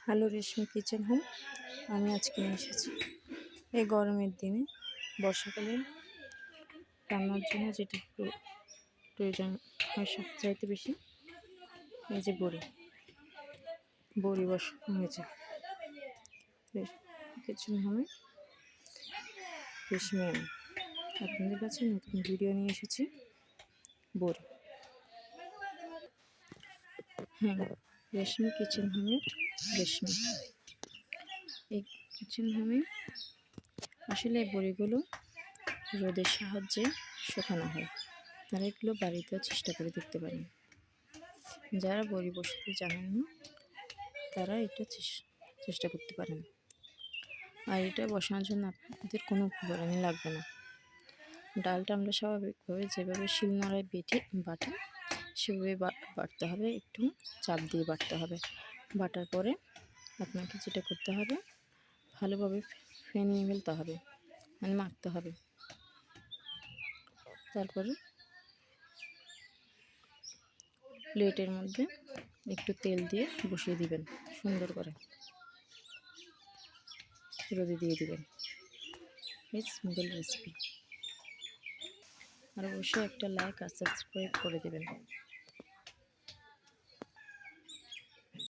Hello রেশমি kitchen home. আমি আজকে নিয়ে এসেছি এই গরমের দিনে বর্ষাকালে রান্নার জন্য যেটা প্রয়োজন হয় সবচাইতে বেশি, এই যে বড়ি বসানো হয়েছে কিচেন হোমে রেশমি। আমি আপনাদের কাছে নতুন ভিডিও নিয়ে এসেছি বড়ি। হ্যাঁ, রেশমি কিচেন হোমের রেশমি। এই কিচেন হোমে আসলে বড়িগুলো রোদের সাহায্যে শুকানো হয়। তারা এগুলো বাড়িতেও চেষ্টা করে দেখতে পারেন। যারা বড়ি বসাতে জানেন না তারা এটা চেষ্টা করতে পারেন। আর এটা বসানোর জন্য আপনাদের কোনো উপকরণই লাগবে না। ডালটা আমরা স্বাভাবিকভাবে যেভাবে শিলনোড়ায় বাটা সেভাবে বাটতে হবে, একটু চাপ দিয়ে বাটতে হবে। বাটার পরে আপনাকে যেটা করতে হবে, ভালোভাবে ফেনিয়ে ফেলতে হবে, মানে মাখতে হবে। তারপরে প্লেটের মধ্যে একটু তেল দিয়ে বসিয়ে দিবেন, সুন্দর করে রোদে দিয়ে দিবেন। এই সিম্পল রেসিপি। আর অবশ্যই একটা লাইক আর সাবস্ক্রাইব করে দেবেন।